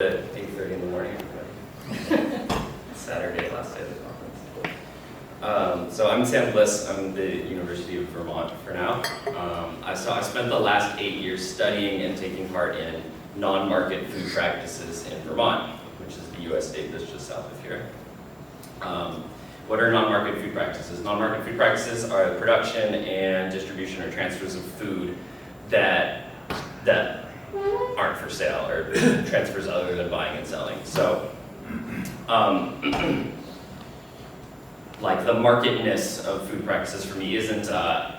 At 8:30 in the morning. Saturday, last day of the conference. So I'm Sam Bliss. I'm the University of Vermont for now. I spent the last 8 years studying and taking part in non-market food practices in Vermont, which is the U.S. state that's just south of here. What are non-market food practices? Non-market food practices are the production and distribution or transfers of food that aren't for sale, or transfers other than buying and selling. So, like the marketness of food practices for me isn't a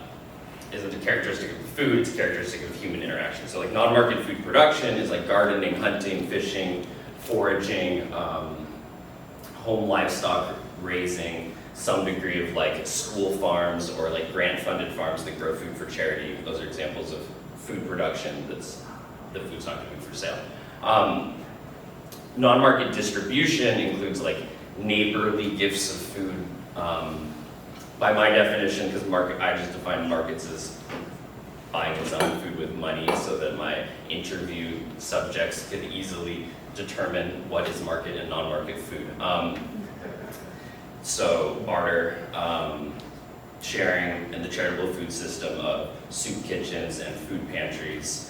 characteristic of food, it's a characteristic of human interaction. So like non-market food production is like gardening, hunting, fishing, foraging, home livestock raising, some degree of like school farms or like grant-funded farms that grow food for charity. Those are examples of food production the food's not going to be for sale. Non-market distribution includes like neighborly gifts of food. By my definition, because I just define markets as buying and selling food with money so that my interview subjects can easily determine what is market and non-market food. So barter, sharing in the charitable food system of soup kitchens and food pantries,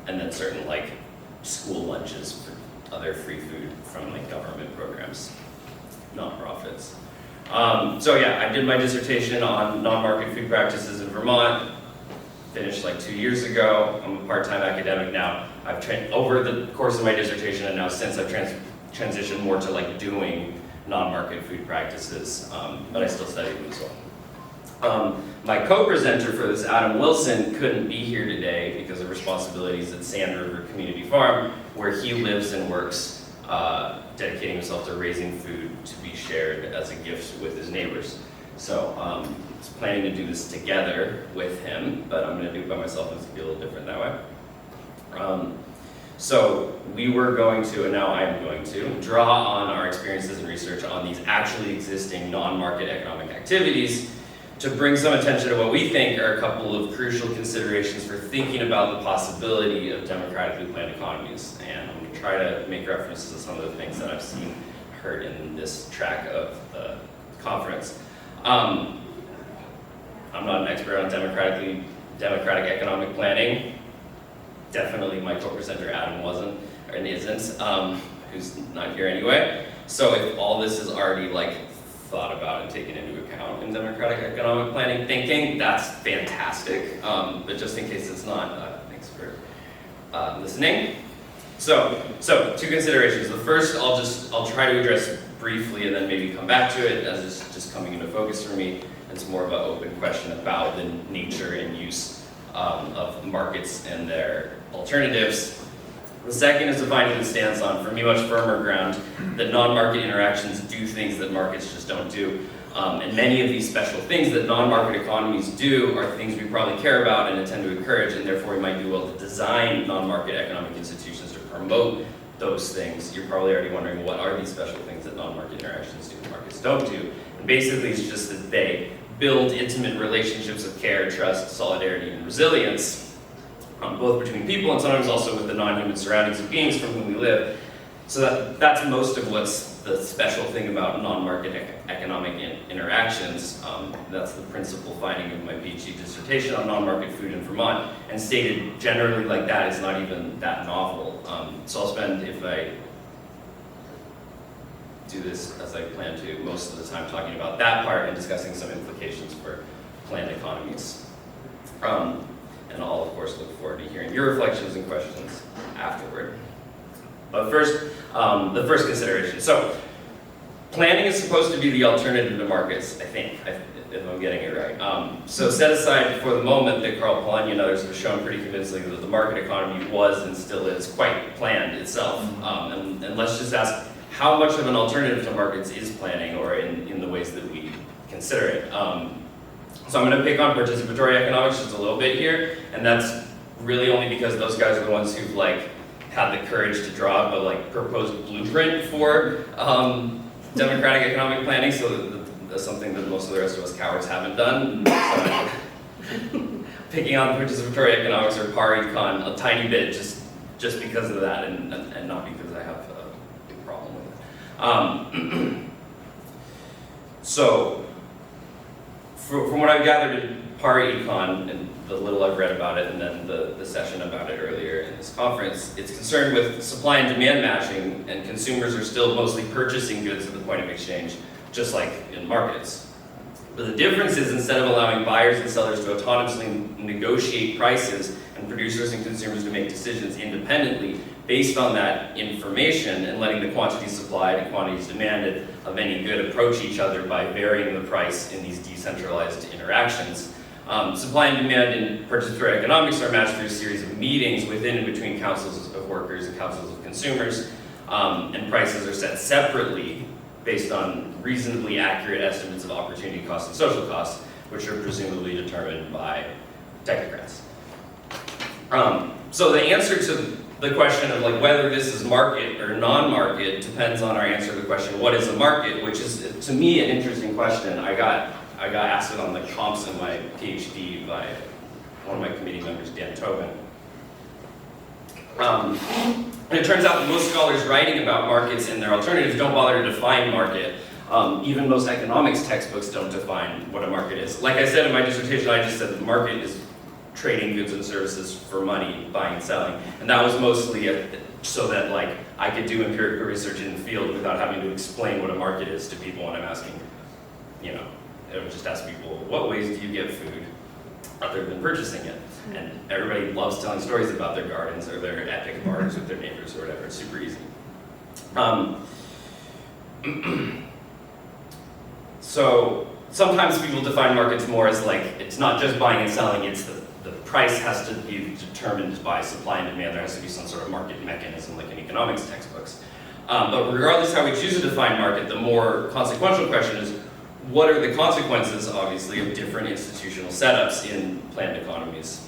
and then certain like school lunches for other free food from like government programs, nonprofits. So yeah, I did my dissertation on non-market food practices in Vermont, finished like 2 years ago. I'm a part-time academic now. I've trained over the course of my dissertation, and now since I've transitioned more to like doing non-market food practices, but I still study them as well. My co-presenter for this, Adam Wilson, couldn't be here today because of responsibilities at Sand River Community Farm, where he lives and works, dedicating himself to raising food to be shared as a gift with his neighbors. So I was planning to do this together with him, but I'm going to do it by myself, and it's going to be a little different that way. So we were going to, and now I'm going to, draw on our experiences and research on these actually existing non-market economic activities to bring some attention to what we think are a couple of crucial considerations for thinking about the possibility of democratically planned economies. And I'm going to try to make references to some of the things that I've seen, heard in this track of the conference. I'm not an expert on democratic economic planning. Definitely my co-presenter Adam wasn't, or isn't, who's not here anyway. So if all this is already like thought about and taken into account in democratic economic planning thinking, that's fantastic. But just in case it's not, thanks for listening. So two considerations. The first, I'll try to address briefly and then maybe come back to it as it's just coming into focus for me. It's more of an open question about the nature and use of markets and their alternatives. The second is defining the stance on, for me, much firmer ground, that non-market interactions do things that markets just don't do. And many of these special things that non-market economies do are things we probably care about and intend to encourage, and therefore we might do well to design non-market economic institutions to promote those things. You're probably already wondering, what are these special things that non-market interactions do and markets don't do? And basically it's just that they build intimate relationships of care, trust, solidarity, and resilience, both between people and sometimes also with the non-human surroundings of beings from whom we live. So that's most of what's the special thing about non-market economic interactions. That's the principal finding of my PhD dissertation on non-market food in Vermont, and stated generally like that is not even that novel. So I'll spend, if I do this as I plan to, most of the time talking about that part and discussing some implications for planned economies. And I'll, of course, look forward to hearing your reflections and questions afterward. But first, the first consideration. So, planning is supposed to be the alternative to markets, I think, if I'm getting it right. So set aside for the moment that Carl Polanyi and others have shown pretty convincingly that the market economy was and still is quite planned itself. And let's just ask, how much of an alternative to markets is planning, or in the ways that we consider it? So I'm going to pick on participatory economics just a little bit here, and that's really only because those guys are the ones who've like had the courage to draw up a like proposed blueprint for democratic economic planning. So that's something that most of the rest of us cowards haven't done. So picking on participatory economics or par econ a tiny bit, just just because of that, and not because I have a big problem with it. So, from what I've gathered in Econ and the little I've read about it, and then the session about it earlier in this conference, it's concerned with supply and demand matching, and consumers are still mostly purchasing goods at the point of exchange, just like in markets. But the difference is, instead of allowing buyers and sellers to autonomously negotiate prices and producers and consumers to make decisions independently based on that information, and letting the quantity supplied and quantities demanded of any good approach each other by varying the price in these decentralized interactions. Supply and demand in participatory economics are matched through a series of meetings within and between councils of workers and councils of consumers, and prices are set separately based on reasonably accurate estimates of opportunity costs and social costs, which are presumably determined by technocrats. So the answer to the question of like whether this is market or non-market depends on our answer to the question, what is a market? Which is, to me, an interesting question. I got asked it on the comps in my PhD by one of my committee members, Dan Tobin. And it turns out that most scholars writing about markets and their alternatives don't bother to define market. Even most economics textbooks don't define what a market is. Like I said in my dissertation, I just said that the market is trading goods and services for money, buying and selling. And that was mostly so that like I could do empirical research in the field without having to explain what a market is to people when I'm asking, you know, I would just ask people, what ways do you get food other than purchasing it? And everybody loves telling stories about their gardens or their epic bars with their neighbors or whatever. It's super easy. So sometimes people define markets more as like, it's not just buying and selling, it's the price has to be determined by supply and demand. There has to be some sort of market mechanism like in economics textbooks. But regardless how we choose to define market, the more consequential question is, what are the consequences, obviously, of different institutional setups in planned economies?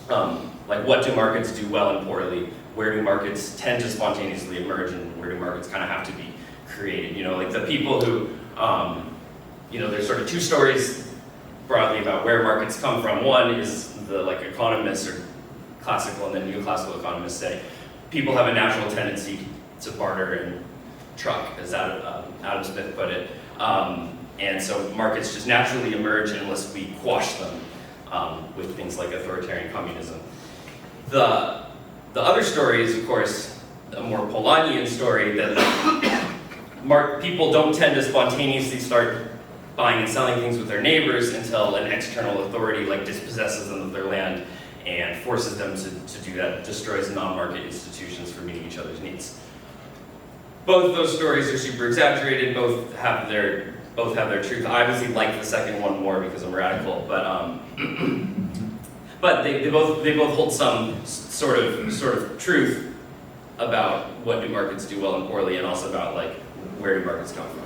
Like, what do markets do well and poorly? Where do markets tend to spontaneously emerge, and where do markets kind of have to be created? You know, like the people who, you know, there's sort of two stories broadly about where markets come from. One is the like economists or classical and then neoclassical economists say people have a natural tendency to barter and truck, as Adam Smith put it. And so markets just naturally emerge unless we quash them with things like authoritarian communism. The other story is, of course, a more Polanyian story that like, people don't tend to spontaneously start buying and selling things with their neighbors until an external authority like dispossesses them of their land and forces them to do that, destroys non-market institutions for meeting each other's needs. Both of those stories are super exaggerated, both have their truth. I obviously like the second one more because I'm radical, but they both hold some sort of truth about what do markets do well and poorly, and also about like where do markets come from.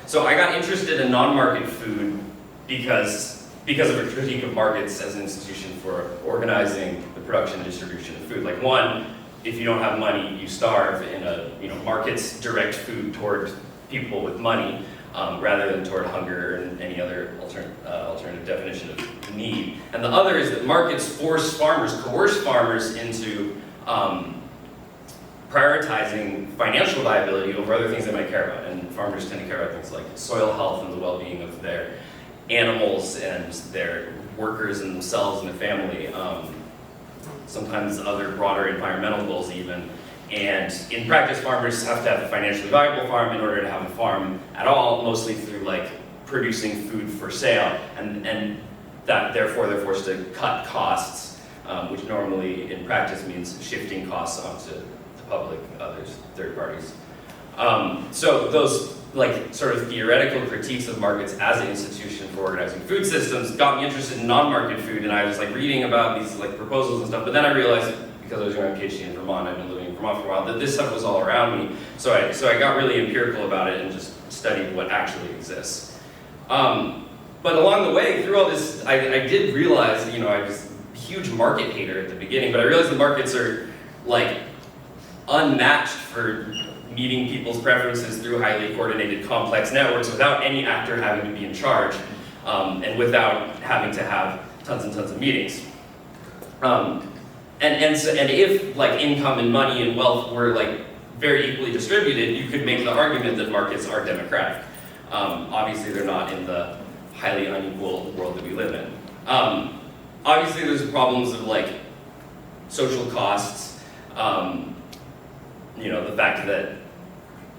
So I got interested in non-market food because of a critique of markets as an institution for organizing the production and distribution of food. Like one, if you don't have money, you starve, and markets direct food toward people with money rather than toward hunger and any other alternative definition of need. And the other is that markets coerce farmers into prioritizing financial viability over other things they might care about. And farmers tend to care about things like soil health and the well-being of their animals and their workers and themselves and their family. Sometimes other broader environmental goals even. And in practice, farmers have to have a financially viable farm in order to have a farm at all, mostly through like producing food for sale. And that therefore they're forced to cut costs, which normally in practice means shifting costs onto the public, others, third parties. So those like sort of theoretical critiques of markets as an institution for organizing food systems got me interested in non-market food, and I was like reading about these like proposals and stuff, but then I realized, because I was doing my PhD in Vermont, I've been living in Vermont for a while, that this stuff was all around me. So I got really empirical about it and just studied what actually exists. But along the way, through all this, I did realize, I was a huge market hater at the beginning, but I realized the markets are like unmatched for meeting people's preferences through highly coordinated complex networks without any actor having to be in charge, and without having to have tons and tons of meetings. and if like income and money and wealth were like very equally distributed, you could make the argument that markets are democratic. Obviously they're not in the highly unequal world that we live in. Obviously there's problems of like social costs, you know, the fact that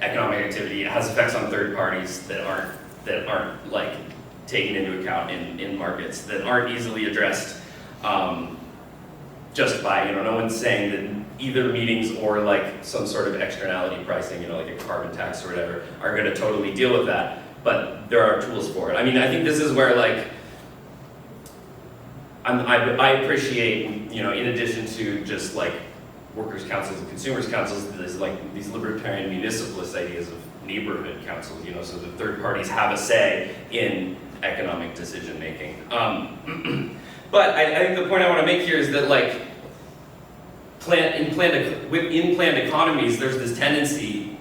economic activity has effects on third parties that aren't like taken into account in markets, that aren't easily addressed just by, you know, no one's saying that either meetings or like some sort of externality pricing, you know, like a carbon tax or whatever, are going to totally deal with that, but there are tools for it. I mean, I think this is where like, I appreciate, you know, in addition to just like workers' councils and consumers' councils, there's like these libertarian municipalist ideas of neighborhood councils, you know, so that third parties have a say in economic decision making. But I think the point I want to make here is that like in planned economies, there's this tendency,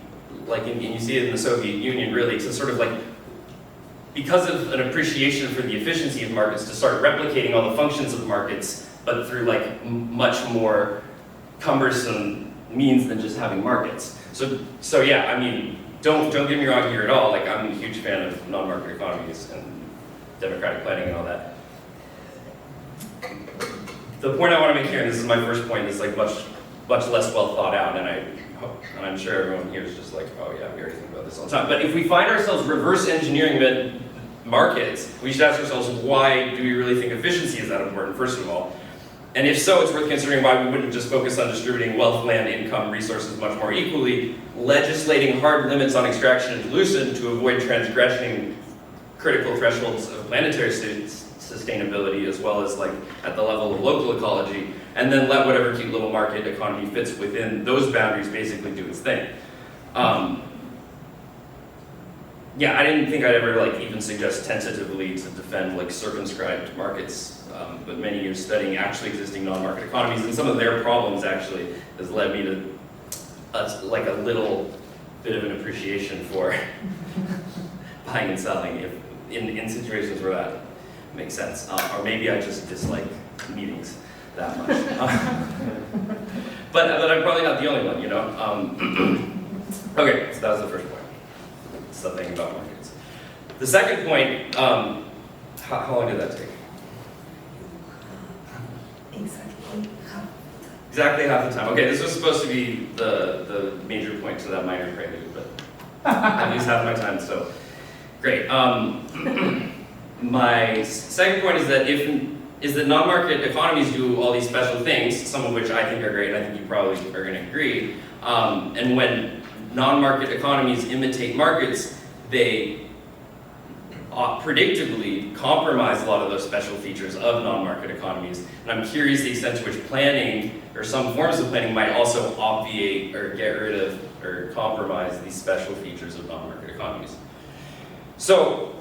like and you see it in the Soviet Union really, to sort of like, because of an appreciation for the efficiency of markets, to start replicating all the functions of markets, but through like much more cumbersome means than just having markets. So yeah, I mean, don't get me wrong here at all. Like I'm a huge fan of non-market economies and democratic planning and all that. The point I want to make here, and this is my first point, is like much less well thought out, and I'm sure everyone here is just like, oh yeah, we already think about this all the time. But if we find ourselves reverse engineering markets, we should ask ourselves, why do we really think efficiency is that important, first of all? And if so, it's worth considering why we wouldn't just focus on distributing wealth, land, income, resources much more equally, legislating hard limits on extraction and pollution to avoid transgressing critical thresholds of planetary sustainability, as well as like at the level of local ecology, and then let whatever cute little market economy fits within those boundaries basically do its thing. Yeah, I didn't think I'd ever like even suggest tentatively to defend like circumscribed markets, but many years studying actually existing non-market economies and some of their problems actually has led me to like a little bit of an appreciation for buying and selling if in situations where that makes sense. Or maybe I just dislike meetings that much. But I'm probably not the only one, you know? Okay, so that was the first point. Something about markets. The second point, how long did that take? Exactly half the time. Okay, this was supposed to be the major point to that minor prelude, but at least half my time, so great. My second point is that non-market economies do all these special things, some of which I think are great, and I think you probably are going to agree. And when non-market economies imitate markets, they predictably compromise a lot of those special features of non-market economies. And I'm curious the extent to which planning, or some forms of planning, might also obviate or get rid of or compromise these special features of non-market economies. So,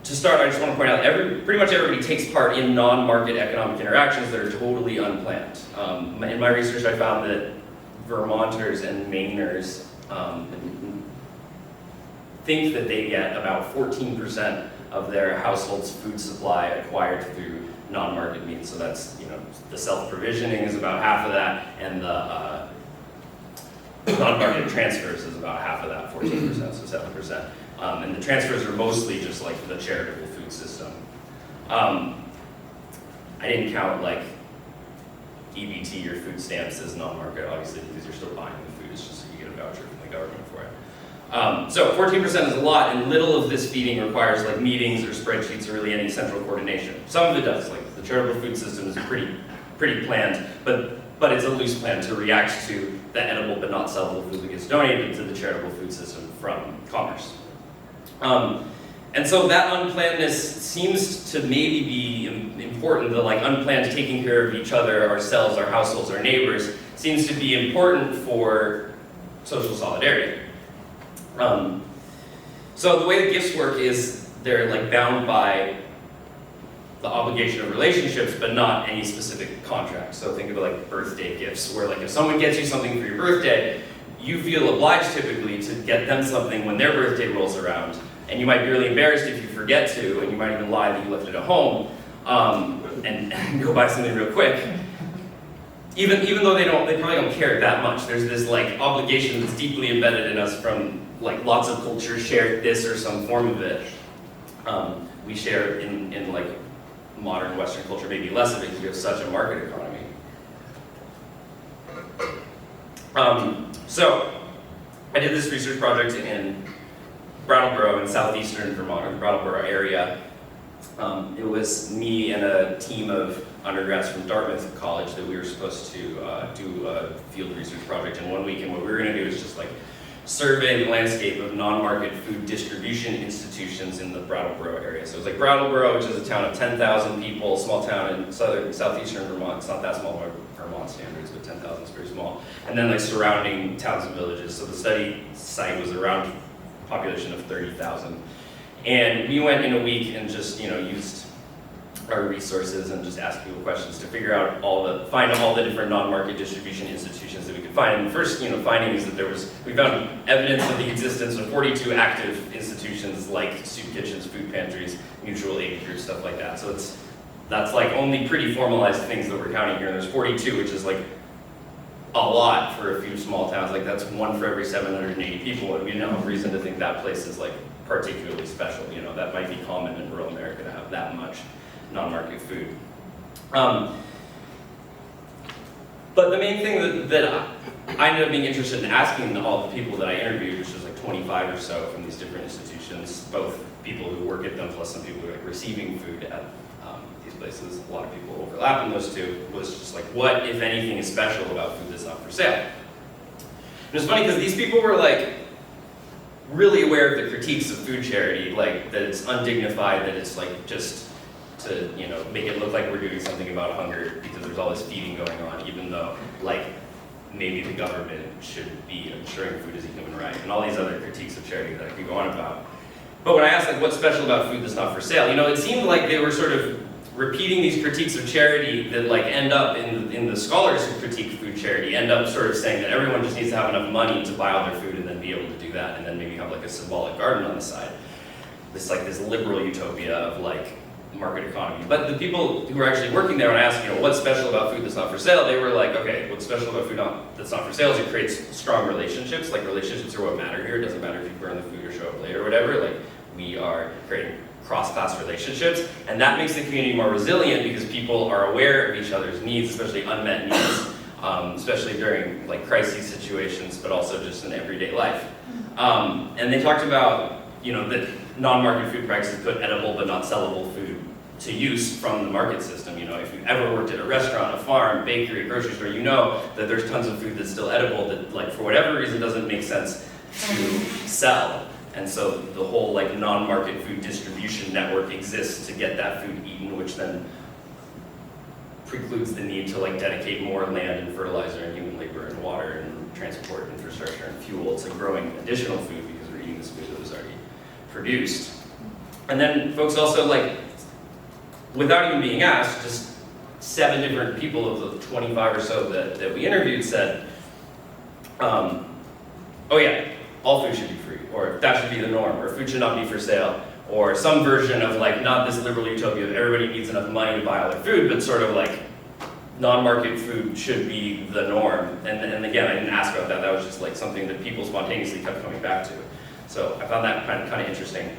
to start, I just want to point out pretty much everybody takes part in non-market economic interactions that are totally unplanned. In my research, I found that Vermonters and Mainers think that they get about 14% of their household's food supply acquired through non-market means. So that's, you know, the self-provisioning is about half of that, and the non-market transfers is about half of that, 14%, so 7%. And the transfers are mostly just like the charitable food system. I didn't count like EBT or food stamps as non-market, obviously, because you're still buying the food. It's just that you get a voucher from the government for it. So 14% is a lot, and little of this feeding requires like meetings or spreadsheets or really any central coordination. Some of it does, like the charitable food system is pretty planned, but it's a loose plan to react to the edible but not sellable food that gets donated to the charitable food system from commerce. And so that unplannedness seems to maybe be important, the like unplanned taking care of each other, ourselves, our households, our neighbors, seems to be important for social solidarity. So the way the gifts work is they're like bound by the obligation of relationships, but not any specific contract. So think of it like birthday gifts, where like if someone gets you something for your birthday, you feel obliged typically to get them something when their birthday rolls around. And you might be really embarrassed if you forget to, and you might even lie that you left it at home, and go buy something real quick. even though they probably don't care that much. There's this like obligation that's deeply embedded in us from like lots of cultures share this or some form of it. We share in like modern Western culture maybe less of it because we have such a market economy. So I did this research project in Brattleboro in southeastern Vermont, or the Brattleboro area. It was me and a team of undergrads from Dartmouth College that we were supposed to do a field research project in 1 week, and what we were going to do is just like survey the landscape of non-market food distribution institutions in the Brattleboro area. So it was like Brattleboro, which is a town of 10,000 people, small town in southeastern Vermont. It's not that small by Vermont standards, but 10,000 is pretty small. And then like surrounding towns and villages. So the study site was around a population of 30,000. And we went in a week and just, used our resources and just asked people questions to figure out find all the different non-market distribution institutions that we could find. And the first, finding is that we found evidence of the existence of 42 active institutions like soup kitchens, food pantries, mutual aid groups, stuff like that. So that's like only pretty formalized things that we're counting here. And there's 42, which is like a lot for a few small towns. Like that's 1 for every 780 people, and we don't have reason to think that place is like particularly special. That might be common in rural America to have that much non-market food. But the main thing that I ended up being interested in asking all the people that I interviewed, which was like 25 or so from these different institutions, both people who work at them plus some people who are like receiving food at these places, a lot of people overlap in those two, was just like, what, if anything, is special about food that's not for sale? And it's funny because these people were like really aware of the critiques of food charity, like that it's undignified, that it's like just to make it look like we're doing something about hunger because there's all this feeding going on, even though like maybe the government should be ensuring food is a human right, and all these other critiques of charity that I could go on about. But when I asked like what's special about food that's not for sale, it seemed like they were sort of repeating these critiques of charity that like end up in the scholars who critique food charity end up sort of saying that everyone just needs to have enough money to buy all their food and then be able to do that, and then maybe have like a symbolic garden on the side. This liberal utopia of like market economy. But the people who were actually working there, when I asked, what's special about food that's not for sale, they were like, okay, what's special about food that's not for sale is it creates strong relationships. Like relationships are what matter here. It doesn't matter if you burn the food or show up late or whatever. Like we are creating cross-class relationships, and that makes the community more resilient because people are aware of each other's needs, especially unmet needs, especially during like crisis situations, but also just in everyday life. And they talked about, that non-market food practices put edible but not sellable food to use from the market system. If you've ever worked at a restaurant, a farm, bakery, grocery store, that there's tons of food that's still edible that, like, for whatever reason doesn't make sense to sell. And so the whole like non-market food distribution network exists to get that food eaten, which then precludes the need to like dedicate more land and fertilizer and human labor and water and transport infrastructure and fuel to growing additional food because we're eating this food that was already produced. And then folks also like, without even being asked, just 7 different people of the 25 or so that we interviewed said, oh yeah, all food should be free, or that should be the norm, or food should not be for sale, or some version of like, not this liberal utopia of everybody needs enough money to buy all their food, but sort of like non-market food should be the norm. And again, I didn't ask about that. That was just like something that people spontaneously kept coming back to. So I found that kind of interesting.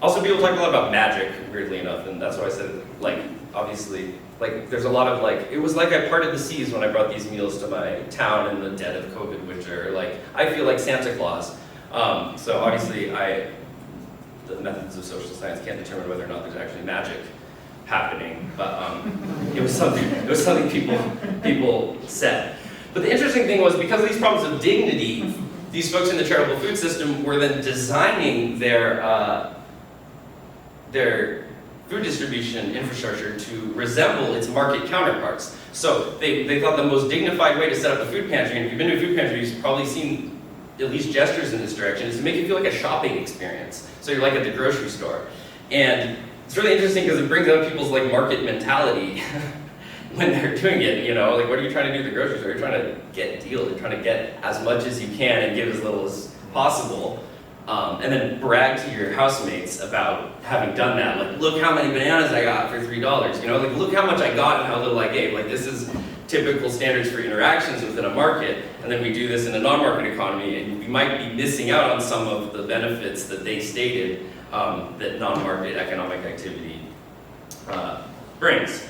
Also, people talk a lot about magic, weirdly enough, and that's why I said, like, obviously, like, there's a lot of, like, it was like I parted the seas when I brought these meals to my town in the dead of COVID winter. Like, I feel like Santa Claus. So obviously, the methods of social science can't determine whether or not there's actually magic happening, but it was something people said. But the interesting thing was, because of these problems of dignity, these folks in the charitable food system were then designing their food distribution infrastructure to resemble its market counterparts. So they thought the most dignified way to set up a food pantry, and if you've been to a food pantry, you've probably seen at least gestures in this direction, is to make it feel like a shopping experience. So you're like at the grocery store. And it's really interesting because it brings out people's like market mentality when they're doing it, like what are you trying to do at the grocery store? You're trying to get a deal, you're trying to get as much as you can and give as little as possible. And then brag to your housemates about having done that. Like, look how many bananas I got for $3. Like, look how much I got and how little I gave. Like, this is typical standards for interactions within a market, and then we do this in a non-market economy, and we might be missing out on some of the benefits that they stated that non-market economic activity brings.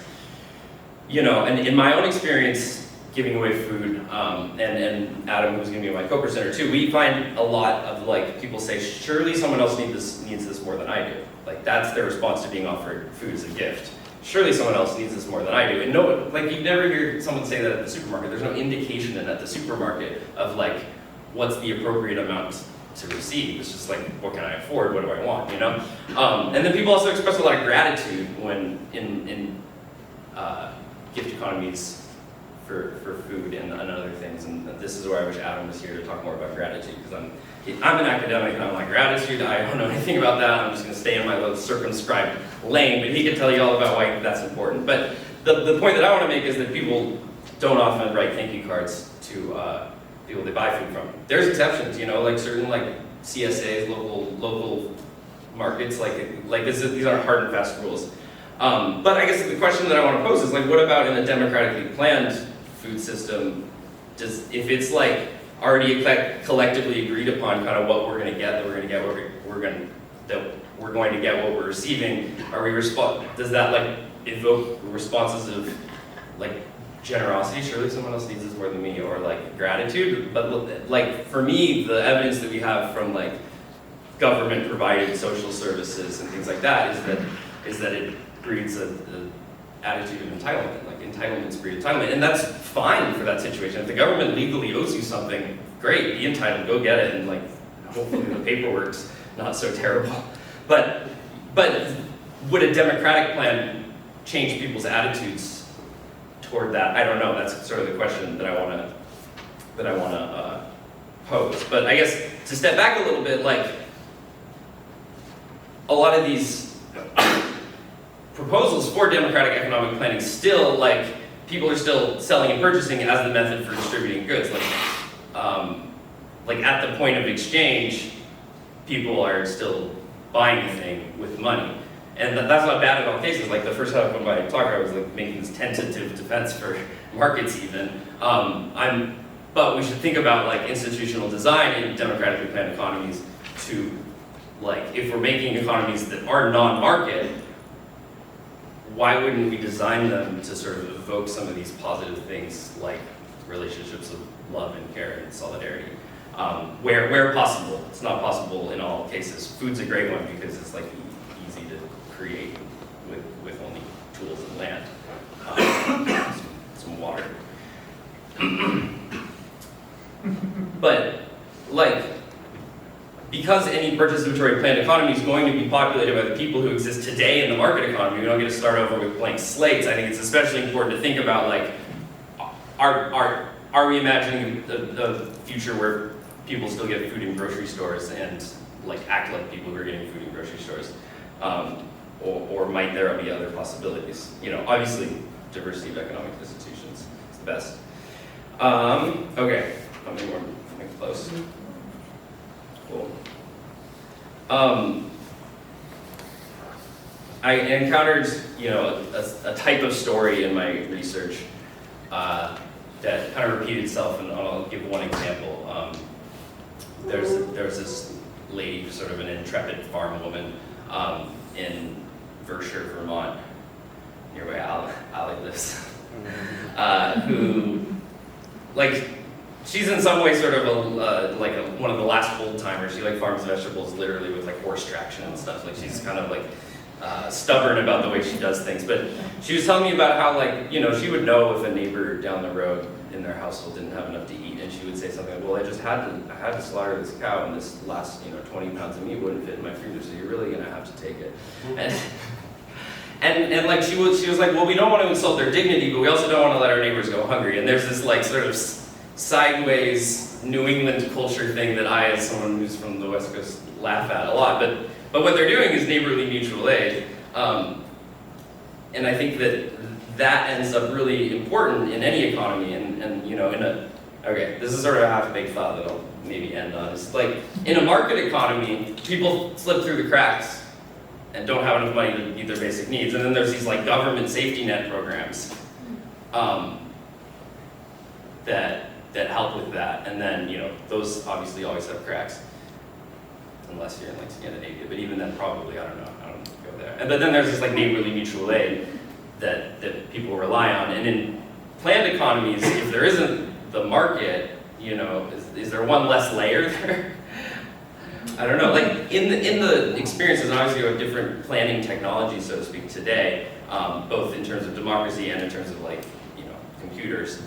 You know, and in my own experience giving away food, and Adam, who's gonna be my co-presenter too, we find a lot of like, people say, surely someone else needs this more than I do. Like, that's their response to being offered food as a gift. Surely someone else needs this more than I do. And no, like, you never hear someone say that at the supermarket. There's no indication at the supermarket of like, what's the appropriate amount to receive. It's just like, what can I afford? What do I want, you know? And then people also express a lot of gratitude when in gift economies for food and other things. And this is where I wish Adam was here to talk more about gratitude, because I'm an academic and I'm like, gratitude, I don't know anything about that. I'm just gonna stay in my little circumscribed lane, but he can tell you all about why that's important. But the point that I wanna make is that people don't often write thank you cards to people they buy food from. There's exceptions, you know, like certain like CSAs, local markets, these aren't hard and fast rules. But I guess the question that I want to pose is like, what about in a democratically planned food system? If it's like already collectively agreed upon kind of what we're going to get, that we're going to get what we're receiving, does that like evoke responses of like generosity? Surely someone else needs this more than me, or like gratitude. But like for me, the evidence that we have from like government provided social services and things like that is that it breeds an attitude of entitlement. Like, entitlements breed entitlement, and that's fine for that situation. If the government legally owes you something, great, be entitled, go get it, and like hopefully the paperwork's not so terrible. But would a democratic plan change people's attitudes toward that? I don't know. That's sort of the question that I want to pose. But I guess to step back a little bit, like a lot of these proposals for democratic economic planning still, like, people are still selling and purchasing as the method for distributing goods. Like at the point of exchange, people are still buying the thing with money. And that's not bad in all cases. Like the first time I talked, I was like making this tentative defense for markets even. But we should think about like institutional design in democratically planned economies to, like, if we're making economies that are non-market, why wouldn't we design them to sort of evoke some of these positive things like relationships of love and care and solidarity? Where possible. It's not possible in all cases. Food's a great one because it's like easy to create with only tools and land. Some water. But like, because any participatory planned economy is going to be populated by the people who exist today in the market economy, we don't get to start over with blank slates. I think it's especially important to think about, like, are we imagining a future where people still get food in grocery stores and like act like people who are getting food in grocery stores? Or might there be other possibilities? You know, obviously diversity of economic institutions is the best. Okay, how many more? Close. Cool. I encountered, you know, a type of story in my research that kind of repeated itself, and I'll give one example. There's this lady, sort of an intrepid farm woman, in Vershire, Vermont, near where Ali lives, who, like, she's in some way sort of one of the last old timers. She like farms vegetables literally with like horse traction and stuff. Like, she's kind of like stubborn about the way she does things. But she was telling me about how, like, you know, she would know if a neighbor down the road in their household didn't have enough to eat, and she would say something like, well, I had to slaughter this cow, and this last, 20 pounds of meat wouldn't fit in my freezer, so you're really gonna have to take it. And like she was like, well, we don't want to insult their dignity, but we also don't want to let our neighbors go hungry. And there's this like sort of sideways New England culture thing that I, as someone who's from the West Coast, laugh at a lot. But what they're doing is neighborly mutual aid. And I think that ends up really important in any economy. And okay, this is sort of a half-baked thought that I'll maybe end on. It's like, in a market economy, people slip through the cracks and don't have enough money to meet their basic needs. And then there's these like government safety net programs that help with that. And then, you know, those obviously always have cracks, unless you're in like Scandinavia. But even then, probably, I don't go there. But then there's this like neighborly mutual aid that people rely on. And in planned economies, if there isn't the market, you know, is there one less layer there? I don't know. Like in the experiences, obviously, you have different planning technologies, so to speak, today, both in terms of democracy and in terms of like, you know, computers,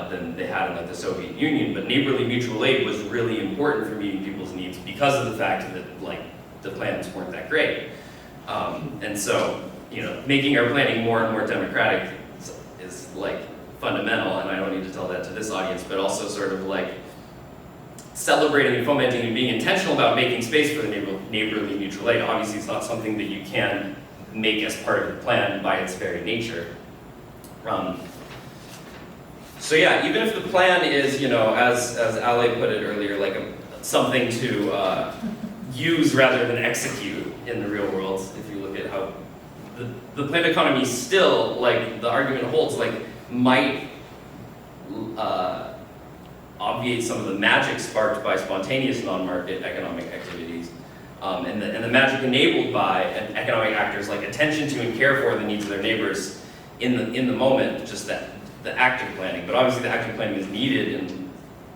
than they had in like the Soviet Union. But neighborly mutual aid was really important for meeting people's needs because of the fact that like the plans weren't that great. And so, you know, making our planning more and more democratic is like fundamental, and I don't need to tell that to this audience, but also sort of like celebrating and fomenting and being intentional about making space for the neighborly mutual aid. Obviously, it's not something that you can make as part of the plan by its very nature. So yeah, even if the plan is, you know, as Ale put it earlier, like something to use rather than execute in the real world, if you look at how the planned economy still, like the argument holds, like might obviate some of the magic sparked by spontaneous non-market economic activities, and the magic enabled by economic actors, like attention to and care for the needs of their neighbors in the moment, just that the active planning. But obviously the active planning is needed in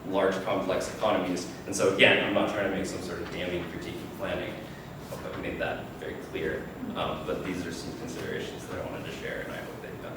large complex economies. And so again, I'm not trying to make some sort of damning critique of planning. I hope I've made that very clear. But these are some considerations that I wanted to share, and I hope they've been